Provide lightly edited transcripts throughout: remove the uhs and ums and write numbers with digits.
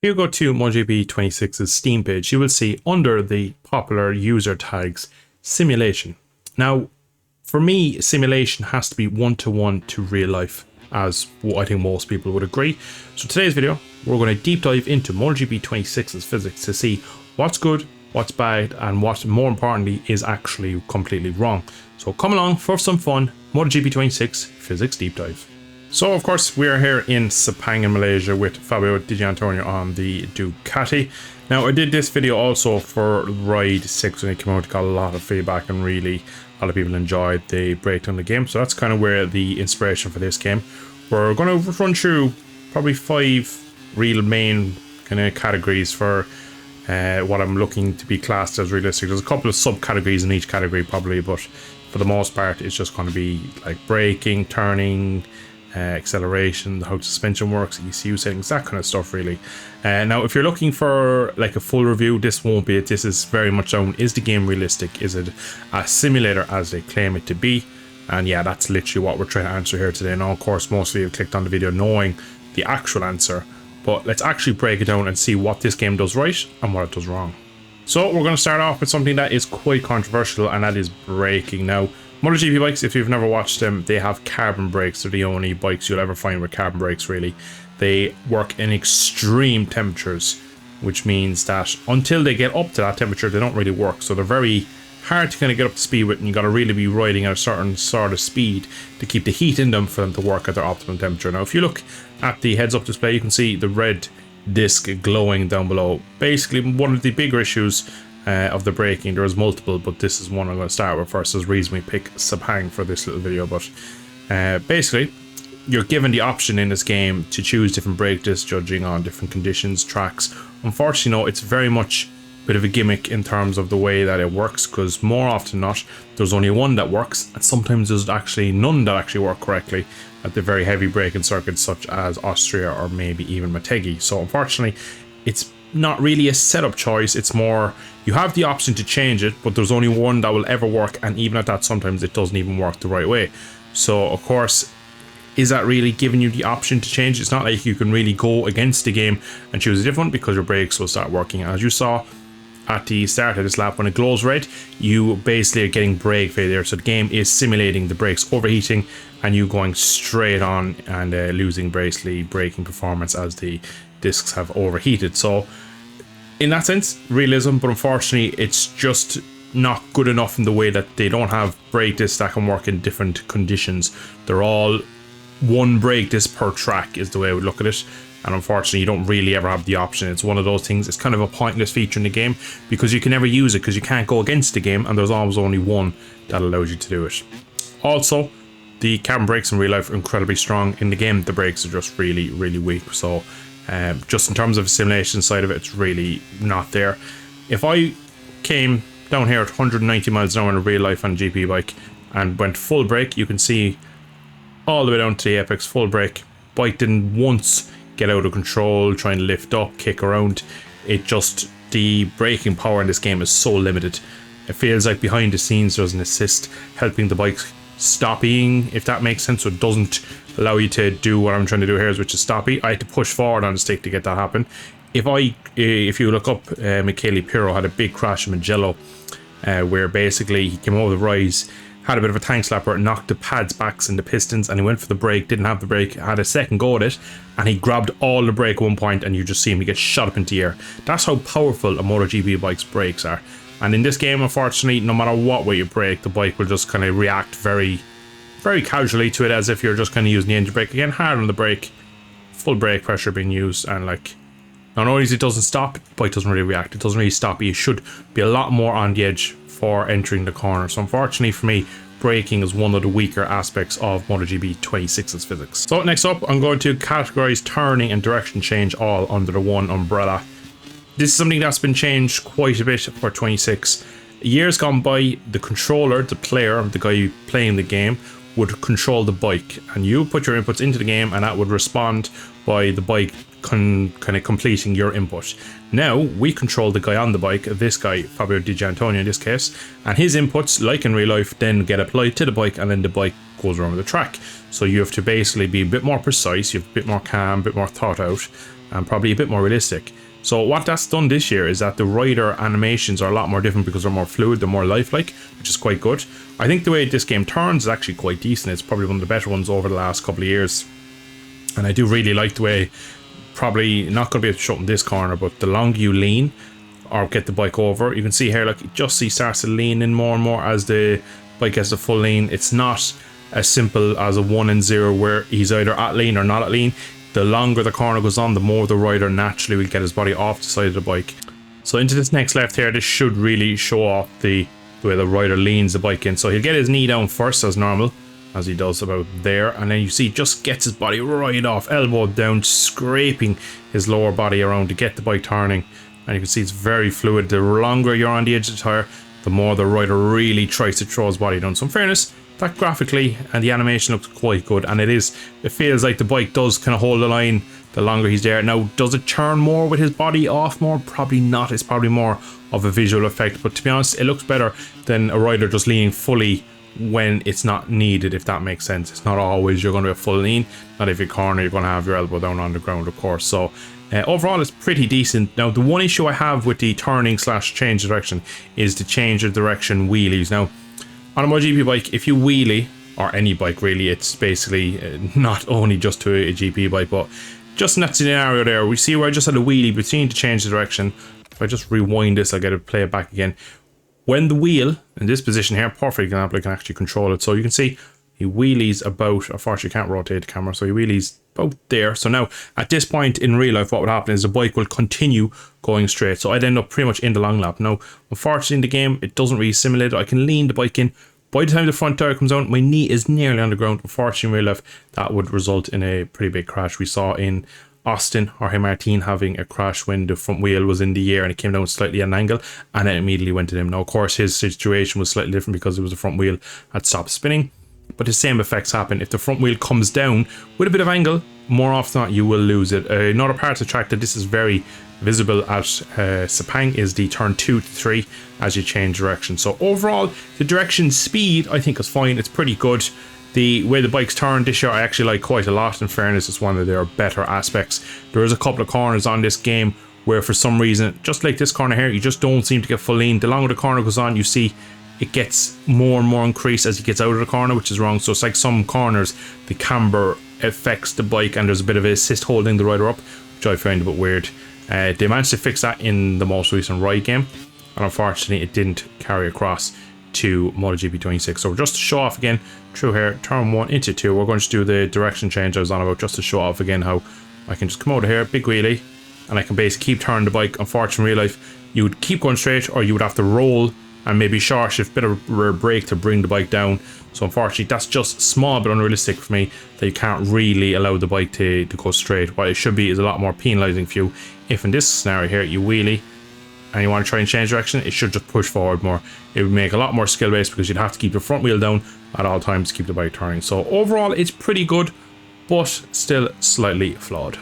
If you go to MotoGP 26's Steam page, you will see under the popular user tags, simulation. Now, for me, simulation has to be one-to-one to real life, as I think most people would agree. So today's video, we're going to deep dive into MotoGP 26's physics to see what's good, what's bad, and what, more importantly, is actually completely wrong. So come along for some fun, MotoGP 26 physics deep dive. So of course we are here in Sepang in Malaysia with Fabio Di Giannantonio on the Ducati. Now I did this video also for Ride 6 when it came out, got a lot of feedback and really a lot of people enjoyed the breakdown of the game. So that's kind of where the inspiration for this came. We're going to run through probably 5 real main kind of categories for what I'm looking to be classed as realistic. There's a couple of subcategories in each category probably, but for the most part it's just going to be like braking, turning, acceleration, how suspension works, ECU settings, that kind of stuff really. Now if you're looking for like a full review, this won't be it. This is very much on, is the game realistic? Is it a simulator as they claim it to be? And yeah, that's literally what we're trying to answer here today. Now of course most of you have clicked on the video knowing the actual answer, but let's actually break it down and see what this game does right and what it does wrong. So we're going to start off with something that is quite controversial, and that is braking. Now MotoGP bikes, if you've never watched them, they have carbon brakes. They're the only bikes you'll ever find with carbon brakes really. They work in extreme temperatures, which means that until they get up to that temperature they don't really work. So they're very hard to kind of get up to speed with, and you got to really be riding at a certain sort of speed to keep the heat in them for them to work at their optimum temperature. Now if you look at the heads up display, you can see the red disc glowing down below. Basically one of the bigger issues of the braking, there is multiple, but this is one I'm going to start with first. There's a reason we pick Sepang for this little video, but basically you're given the option in this game to choose different brake discs judging on different conditions, tracks. Unfortunately, no, it's very much a bit of a gimmick in terms of the way that it works, because more often than not there's only one that works, and sometimes there's actually none that actually work correctly at the very heavy braking circuits such as Austria or maybe even Motegi. So unfortunately it's not really a setup choice, it's more you have the option to change it, but there's only one that will ever work, and even at that sometimes it doesn't even work the right way. So of course, is that really giving you the option to change? It's not like you can really go against the game and choose a different, because your brakes will start working. As you saw at the start of this lap, when it glows red, you basically are getting brake failure. So the game is simulating the brakes overheating and you going straight on and losing basically braking performance as the discs have overheated. So in that sense, realism, but unfortunately it's just not good enough in the way that they don't have brake discs that can work in different conditions. They're all one brake disc per track is the way I would look at it, and unfortunately you don't really ever have the option. It's one of those things, it's kind of a pointless feature in the game because you can never use it, because you can't go against the game and there's always only one that allows you to do it. Also, the carbon brakes in real life are incredibly strong. In the game the brakes are just really weak, so just in terms of the simulation side of it, it's really not there. If I came down here at 190 miles an hour in a real life on a GP bike and went full brake, you can see all the way down to the apex, full brake, bike didn't once get out of control, trying to lift up, kick around. It just, the braking power in this game is so limited. It feels like behind the scenes there's an assist helping the bike stopping, if that makes sense, so it doesn't allow you to do what I'm trying to do here, which is stoppy. I had to push forward on the stick to get that happen. If you look up, Michele Pirro had a big crash in Mugello where basically he came over the rise, had a bit of a tank slapper, knocked the pads backs and the pistons, and he went for the brake, didn't have the brake, had a second go at it, and he grabbed all the brake at one point, and you just see him get shot up into the air. That's how powerful a MotoGP bike's brakes are. And in this game, unfortunately, no matter what way you brake, the bike will just kind of react very casually to it, as if you're just kind of using the engine brake. Again, hard on the brake, full brake pressure being used, and like, not only it doesn't stop, the bike doesn't really react, it doesn't really stop. You should be a lot more on the edge for entering the corner. So unfortunately for me, braking is one of the weaker aspects of MotoGP 26's physics. So next up, I'm going to categorize turning and direction change all under the one umbrella. This is something that's been changed quite a bit for 26. Years gone by, the controller, the player, the guy playing the game, would control the bike, and you put your inputs into the game and that would respond by the bike kind of completing your input. Now we control the guy on the bike, this guy Fabio Di Giannantonio in this case, and his inputs, like in real life, then get applied to the bike, and then the bike goes around the track. So you have to basically be a bit more precise, you have a bit more calm, a bit more thought out, and probably a bit more realistic. So what that's done this year is that the rider animations are a lot more different because they're more fluid, they're more lifelike, which is quite good. I think the way this game turns is actually quite decent. It's probably one of the better ones over the last couple of years. And I do really like the way, probably not going to be able to show it in this corner, but the longer you lean or get the bike over, you can see here, like, just he starts to lean in more and more as the bike gets the full lean. It's not as simple as a 1 and 0 where he's either at lean or not at lean. The longer the corner goes on, the more the rider naturally will get his body off the side of the bike. So into this next left here, this should really show off the way the rider leans the bike in. So he'll get his knee down first as normal, as he does about there, and then you see just gets his body right off, elbow down, scraping his lower body around to get the bike turning. And you can see it's very fluid. The longer you're on the edge of the tyre, the more the rider really tries to throw his body down. So in fairness, that graphically and the animation looks quite good, and it feels like the bike does kind of hold the line the longer he's there. Now, does it turn more with his body off more? Probably not. It's probably more of a visual effect, but to be honest, it looks better than a rider just leaning fully when it's not needed, if that makes sense. It's not always you're going to be a full lean. Not every corner you're going to have your elbow down on the ground, of course. So overall, it's pretty decent. Now, the one issue I have with the turning / change direction is the change of direction wheelies. Now, on a MotoGP bike, if you wheelie, or any bike really, it's basically not only just to a GP bike, but just in that scenario there, we see where I just had a wheelie between to change the direction. If I just rewind this, I'll get to play it back again. When the wheel, in this position here, perfect example, I can actually control it. So you can see he wheelies about, unfortunately can't rotate the camera, so he wheelies about there. So now, at this point in real life, what would happen is the bike will continue going straight. So I'd end up pretty much in the long lap. Now, unfortunately in the game, it doesn't really simulate it. I can lean the bike in. By the time the front tire comes out, my knee is nearly on the ground. Unfortunately in real life, that would result in a pretty big crash. We saw in Austin, Jorge Martin having a crash when the front wheel was in the air and it came down slightly at an angle, and it immediately went to him. Now, of course, his situation was slightly different because it was the front wheel had stopped spinning, but the same effects happen. If the front wheel comes down with a bit of angle, more often than not, you will lose it. Another part of the track that this is very visible at Sepang is the turn 2 to 3 as you change direction. So overall, the direction speed I think is fine. It's pretty good. The way the bikes turn this year I actually like quite a lot. In fairness, it's one of their better aspects. There is a couple of corners on this game where for some reason, just like this corner here, you just don't seem to get full lean. The longer the corner goes on, you see it gets more and more increased as it gets out of the corner, which is wrong. So it's like some corners, the camber affects the bike and there's a bit of assist holding the rider up, which I find a bit weird. They managed to fix that in the most recent ride game, and unfortunately it didn't carry across to MotoGP 26. So just to show off again, through here, turn 1 into 2, we're going to do the direction change I was on about, just to show off again how I can just come out of here, big wheelie, and I can basically keep turning the bike. Unfortunately in real life, you would keep going straight, or you would have to roll and maybe short shift, bit of rear brake to bring the bike down. So unfortunately that's just small but unrealistic for me, that you can't really allow the bike to go straight. What it should be is a lot more penalising for you. If in this scenario here you wheelie and you want to try and change direction, it should just push forward more. It would make a lot more skill based because you'd have to keep the front wheel down at all times to keep the bike turning. So overall it's pretty good, but still slightly flawed.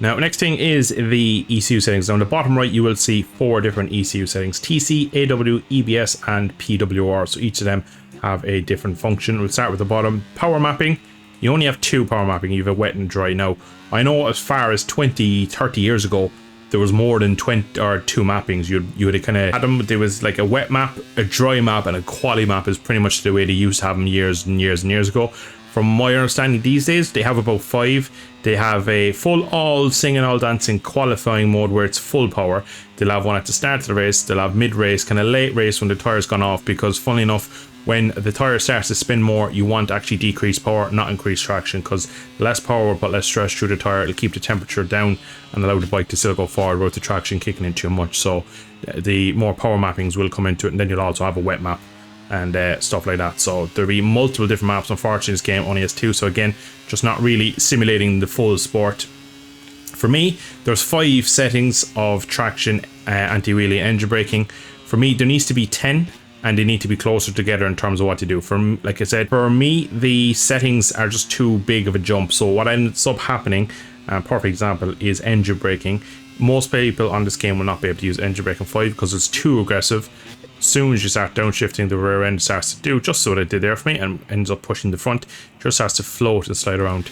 Now, next thing is the ECU settings. Now, on the bottom right, you will see 4 different ECU settings: TC, AW, EBS, and PWR. So each of them have a different function. We'll start with the bottom. Power mapping. You only have 2 power mapping. You have a wet and dry. Now, I know as far as 20, 30 years ago, there was more than 20 or 2 mappings. You would kind of had them. There was like a wet map, a dry map, and a quali map is pretty much the way they used to have them years and years and years ago. From my understanding these days, they have about 5. They have a full all singing, all dancing qualifying mode where it's full power. They'll have one at the start of the race. They'll have mid-race, kind of late race when the tire's gone off, because funnily enough, when the tire starts to spin more, you want to actually decrease power, not increase traction, because less power but less stress through the tire, it'll keep the temperature down and allow the bike to still go forward without the traction kicking in too much. So the more power mappings will come into it, and then you'll also have a wet map and stuff like that. So there'll be multiple different maps. Unfortunately, this game only has 2, so again, just not really simulating the full sport. For me, there's 5 settings of traction, anti-wheelie, engine braking. For me, there needs to be 10, and they need to be closer together in terms of what to do. Like I said, for me, the settings are just too big of a jump. So what ends up happening, a perfect example, is engine braking. Most people on this game will not be able to use engine braking 5 because it's too aggressive. As soon as you start downshifting, the rear end starts to do just what it did there for me and ends up pushing the front. It just starts to float and slide around.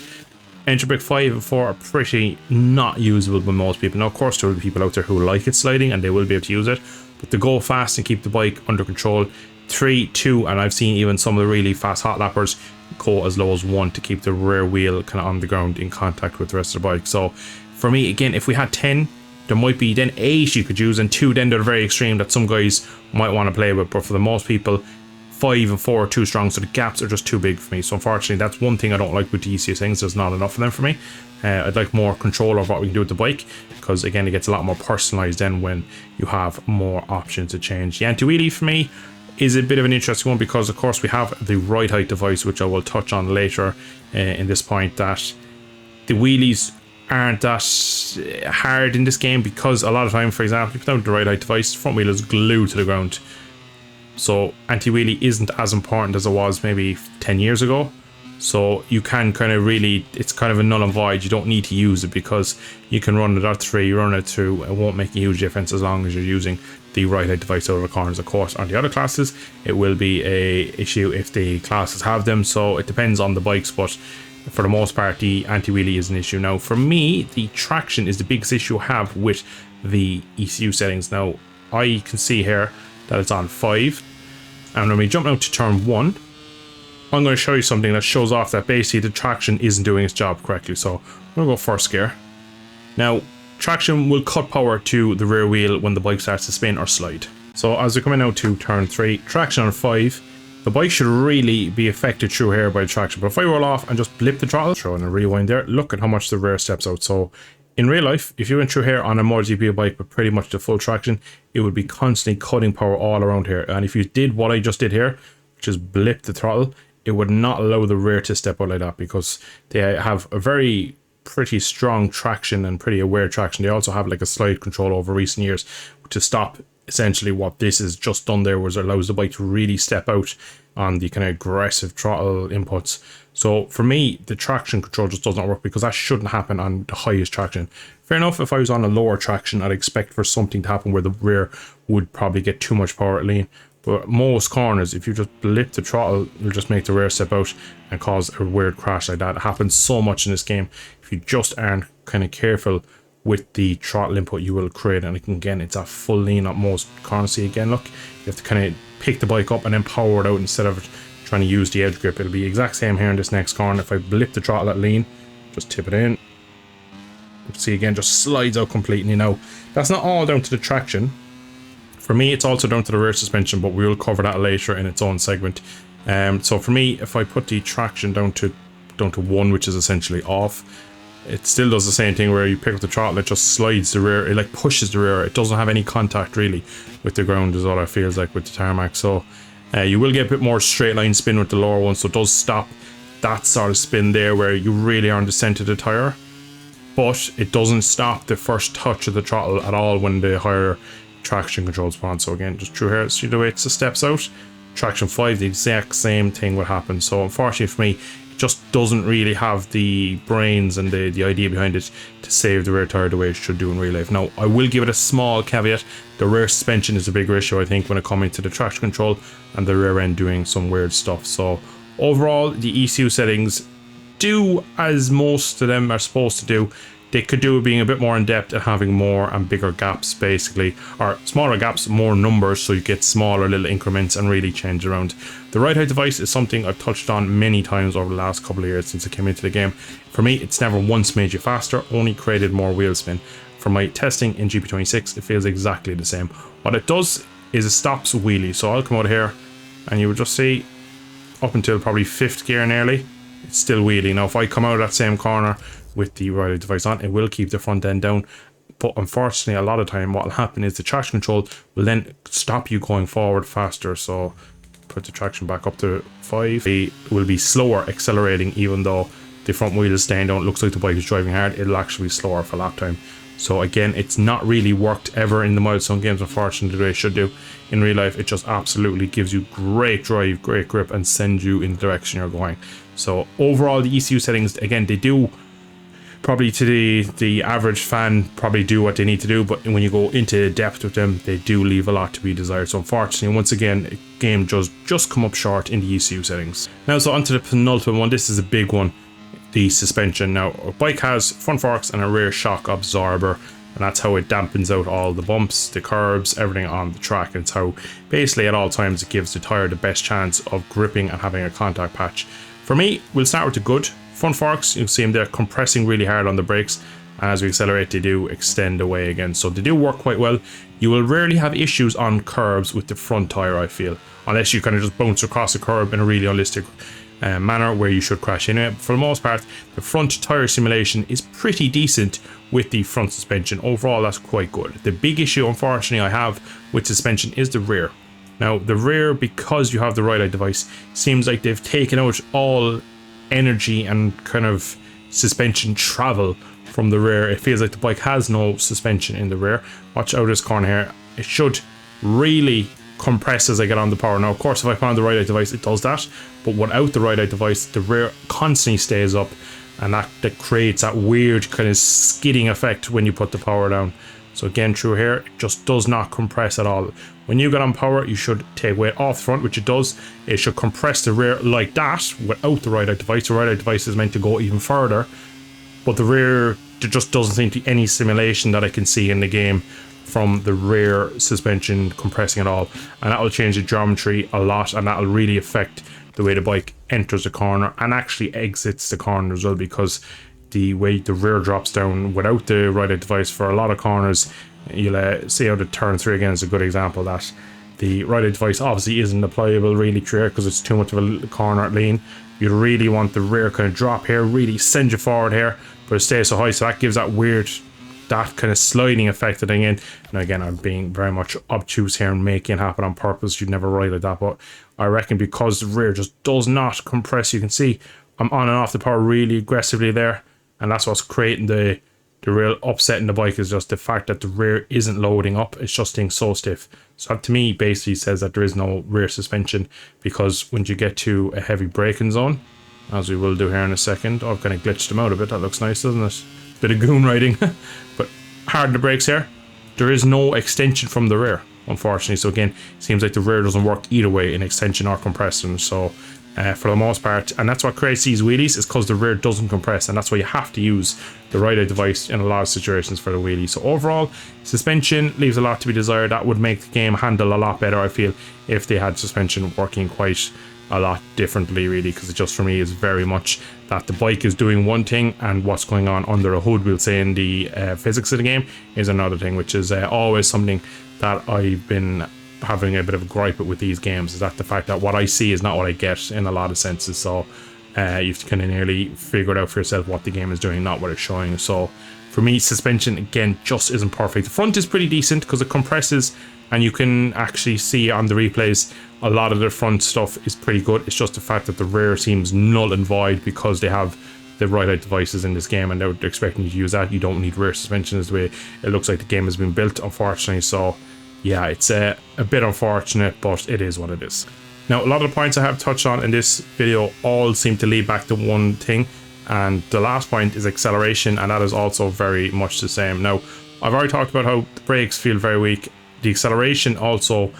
Entry brake 5 and 4 are pretty not usable by most people. Now, of course, there will be people out there who like it sliding and they will be able to use it, but to go fast and keep the bike under control, 3, 2, and I've seen even some of the really fast hot lappers go as low as 1 to keep the rear wheel kind of on the ground in contact with the rest of the bike. So for me, again, if we had 10, there might be then 8 you could use, and 2 then they're very extreme that some guys might want to play with, but for the most people, 5 and 4 are too strong, so the gaps are just too big for me. So unfortunately, that's one thing I don't like with the ECU things. There's not enough of them for me. I'd like more control of what we can do with the bike, because again, it gets a lot more personalized then when you have more options to change. The anti-wheelie for me is a bit of an interesting one, because of course we have the ride height device, which I will touch on later in this point, that the wheelies aren't that hard in this game, because a lot of time, for example, if you put the ride height device, front wheel is glued to the ground. So anti-wheelie isn't as important as it was maybe 10 years ago. So you can kind of really, it's kind of a null and void. You don't need to use it, because you can run it at 3, run it through. It won't make a huge difference as long as you're using the right height device over the corners. Of course, on the other classes, it will be a issue if the classes have them. So it depends on the bikes, but for the most part, the anti-wheelie is an issue. Now, for me, the traction is the biggest issue I have with the ECU settings. Now, I can see here that it's on 5. And when we jump out to turn 1, I'm going to show you something that shows off that basically the traction isn't doing its job correctly. So I'm going to go first gear. Now, traction will cut power to the rear wheel when the bike starts to spin or slide. So as we're coming out to turn 3, traction on 5, the bike should really be affected through here by the traction. But if I roll off and just blip the throttle, throw in a rewind there, look at how much the rear steps out. So in real life, if you went through here on a MotoGP bike with pretty much the full traction, it would be constantly cutting power all around here. And if you did what I just did here, which is blip the throttle, it would not allow the rear to step out like that, because they have a very pretty strong traction and pretty aware traction. They also have like a slide control over recent years to stop essentially what this is just done there, was it allows the bike to really step out on the kind of aggressive throttle inputs. So for me, the traction control just doesn't work, because that shouldn't happen on the highest traction. Fair enough, if I was on a lower traction, I'd expect for something to happen where the rear would probably get too much power at lean. But most corners, if you just blip the throttle, you'll just make the rear step out and cause a weird crash like that. It happens so much in this game. If you just aren't kind of careful with the throttle input, you will create, and again, it's a full lean at most corners. See again, look, you have to kind of pick the bike up and then power it out instead of trying to use the edge grip. It'll be the exact same here in this next corner. If I blip the throttle at lean, just tip it in, see again, just slides out completely. Now, that's not all down to the traction. For me, it's also down to the rear suspension, but we will cover that later in its own segment. So for me, if I put the traction down to 1, which is essentially off, it still does the same thing where you pick up the throttle, it just slides the rear, it like pushes the rear. It doesn't have any contact really with the ground, is all it feels like with the tarmac. So you will get a bit more straight line spin with the lower one, so it does stop that sort of spin there where you really are on the centre of the tyre. But it doesn't stop the first touch of the throttle at all when the higher traction control's put on. So again, just through here, see the way it steps out. Traction 5, the exact same thing would happen. So unfortunately for me, it just doesn't really have the brains and the idea behind it to save the rear tyre the way it should do in real life. Now, I will give it a small caveat. The rear suspension is a bigger issue, I think, when it comes to the traction control and the rear end doing some weird stuff. So overall, the ECU settings do as most of them are supposed to do. They could do it being a bit more in depth and having more and bigger gaps, basically, or smaller gaps, more numbers, so you get smaller little increments and really change around. The ride height device is something I've touched on many times over the last couple of years since I came into the game. For me, it's never once made you faster, only created more wheel spin. For my testing in GP26, it feels exactly the same. What it does is it stops wheelie. So I'll come out here and you will just see up until probably 5th gear nearly, it's still wheelie. Now if I come out of that same corner with the ride height device on, it will keep the front end down, but unfortunately a lot of time what will happen is the traction control will then stop you going forward faster. So put the traction back up to 5, it will be slower accelerating, even though the front wheel is staying down. It looks like the bike is driving hard, it'll actually be slower for lap time. So again, it's not really worked ever in the milestone games, unfortunately, the way it should do. In real life, it just absolutely gives you great drive, great grip, and sends you in the direction you're going. So overall, the ECU settings, again, they do probably to the average fan probably do what they need to do, but when you go into depth with them, they do leave a lot to be desired. So unfortunately, once again, the game does just come up short in the ECU settings. Now, so onto the penultimate one. This is a big one. the suspension. Now, a bike has front forks and a rear shock absorber, and that's how it dampens out all the bumps, the curbs, everything on the track. And it's how basically at all times it gives the tire the best chance of gripping and having a contact patch. For me, we'll start with the good. Front forks, you'll see them there compressing really hard on the brakes, and as we accelerate they do extend away again, so they do work quite well. You will rarely have issues on curbs with the front tire, I feel, unless you kind of just bounce across a curb in a really unrealistic manner where you should crash into it. For the most part, the front tire simulation is pretty decent with the front suspension. Overall, that's quite good. The big issue, unfortunately, I have with suspension is the rear. Now, the rear, because you have the ride-out device, seems like they've taken out all energy and kind of suspension travel from the rear. It feels like the bike has no suspension in the rear. Watch out this corner here. It should really compress as I get on the power. Now, of course, if I put on the ride-out device, it does that, but without the ride-out device, the rear constantly stays up, and that creates that weird kind of skidding effect when you put the power down. So again, through here, it just does not compress at all. When you get on power, you should take weight off the front, which it does. It should compress the rear like that without the ride-out device. The ride-out device is meant to go even further, but the rear, there just doesn't seem to be any simulation that I can see in the game from the rear suspension compressing at all, and that will change the geometry a lot, and that will really affect the way the bike enters the corner and actually exits the corner as well, because the way the rear drops down without the ride-out device for a lot of corners, you'll see how the turn 3 again is a good example that the ride-out device obviously isn't applicable really through here because it's too much of a corner lean. You really want the rear kind of drop here, really send you forward here, but it stays so high, so that gives that weird, that kind of sliding effect that I'm in. And again, I'm being very much obtuse here and making it happen on purpose. You'd never ride like that, but I reckon because the rear just does not compress, you can see I'm on and off the power really aggressively there, and that's what's creating the real upset in the bike, is just the fact that the rear isn't loading up. It's just staying so stiff. So that to me basically says that there is no rear suspension, because when you get to a heavy braking zone, as we will do here in a second, I've kind of glitched them out a bit. That looks nice, doesn't it? Bit of goon riding. But hard the brakes here, there is no extension from the rear, unfortunately. So again, it seems like the rear doesn't work either way in extension or compression. So for the most part, and that's what creates these wheelies, is because the rear doesn't compress, and that's why you have to use the ride-out device in a lot of situations for the wheelie. So overall, suspension leaves a lot to be desired. That would make the game handle a lot better, I feel, if they had suspension working quite a lot differently, really, because it just for me is very much that the bike is doing one thing and what's going on under a hood, we'll say, in the physics of the game is another thing, which is always something that I've been having a bit of a gripe with these games, is that the fact that what I see is not what I get in a lot of senses. So you have to kind of nearly figure it out for yourself what the game is doing, not what it's showing. So for me, suspension again just isn't perfect. The front is pretty decent because it compresses, and you can actually see on the replays a lot of the front stuff is pretty good. It's just the fact that the rear seems null and void because they have the ride-out devices in this game, and they're expecting you to use that. You don't need rear suspension, is the way it looks like the game has been built, unfortunately. So yeah, it's a bit unfortunate, but it is what it is. Now, a lot of the points I have touched on in this video all seem to lead back to one thing, and the last point is acceleration, and that is also very much the same. Now, I've already talked about how the brakes feel very weak. The acceleration also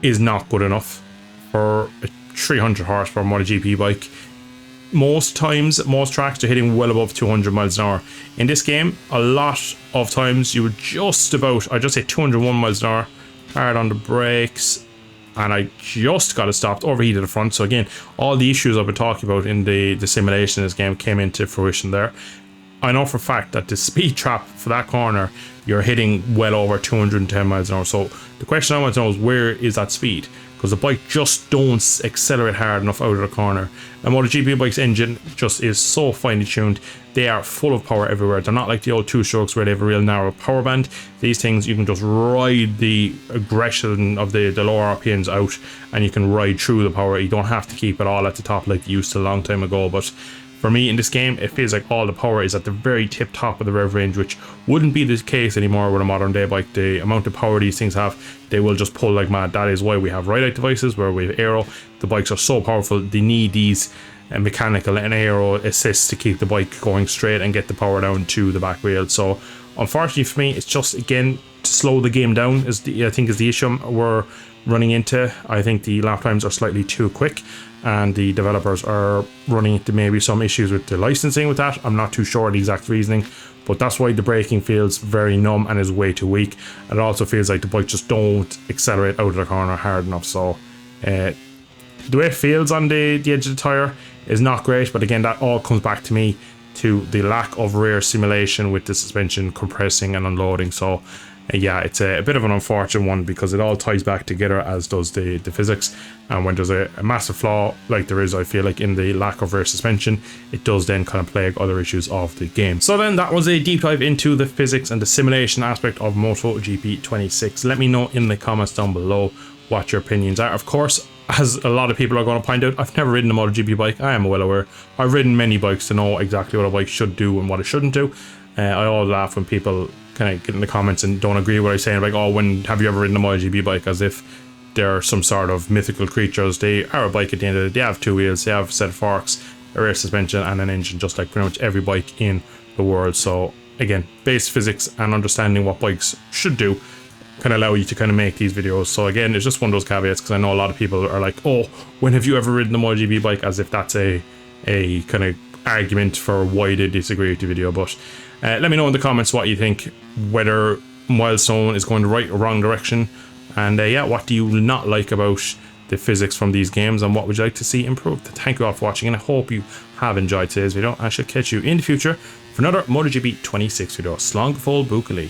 is not good enough for a 300 horsepower MotoGP bike. Most times, most tracks are hitting well above 200 miles an hour. In this game, a lot of times you would just about, I just hit 201 miles an hour, hard on the brakes, and I just got it stopped, overheated the front. So again, all the issues I've been talking about in the simulation in this game came into fruition there. I know for a fact that the speed trap for that corner, you're hitting well over 210 miles an hour. So the question I want to know is, where is that speed? Because the bike just don't accelerate hard enough out of the corner. A MotoGP bike's engine just is so finely tuned. They are full of power everywhere. They're not like the old two-strokes where they have a real narrow power band. These things, you can just ride the aggression of the lower RPMs out, and you can ride through the power. You don't have to keep it all at the top like you used to a long time ago. But for me in this game, it feels like all the power is at the very tip top of the rev range, which wouldn't be the case anymore with a modern day bike. The amount of power these things have, they will just pull like mad. That is why we have ride-out devices, where we have aero. The bikes are so powerful, they need these mechanical and aero assists to keep the bike going straight and get the power down to the back wheel. So Unfortunately for me, it's just, again, to slow the game down is I think is the issue we're running into. I think the lap times are slightly too quick, and the developers are running into maybe some issues with the licensing with that. I'm not too sure the exact reasoning, but that's why the braking feels very numb and is way too weak. And it also feels like the bike just don't accelerate out of the corner hard enough. So the way it feels on the edge of the tire is not great, but again, that all comes back to me to the lack of rear simulation with the suspension compressing and unloading. So yeah, it's a bit of an unfortunate one, because it all ties back together, as does the physics. And when there's a massive flaw like there is, I feel like, in the lack of rear suspension, it does then kind of plague other issues of the game. So then that was a deep dive into the physics and the simulation aspect of MotoGP 26. Let me know in the comments down below what your opinions are. Of course, as a lot of people are going to point out, I've never ridden a MotoGP bike. I am well aware. I've ridden many bikes to know exactly what a bike should do and what it shouldn't do. I always laugh when people kind of get in the comments and don't agree with what I'm saying, like, oh, when have you ever ridden a MotoGP bike, as if they're some sort of mythical creatures. They are a bike at the end of the day. They have 2 wheels, they have a set of forks, a rear suspension, and an engine, just like pretty much every bike in the world. So again, base physics and understanding what bikes should do can allow you to kind of make these videos. So again, it's just one of those caveats, because I know a lot of people are like, oh, when have you ever ridden a MotoGP bike, as if that's a kind of argument for why they disagree with the video. But let me know in the comments what you think, whether Milestone is going the right or wrong direction, and yeah, what do you not like about the physics from these games, and what would you like to see improved. Thank you all for watching, and I hope you have enjoyed today's video. I shall catch you in the future for another MotoGP 26 video. Slán go fóill buachaillí.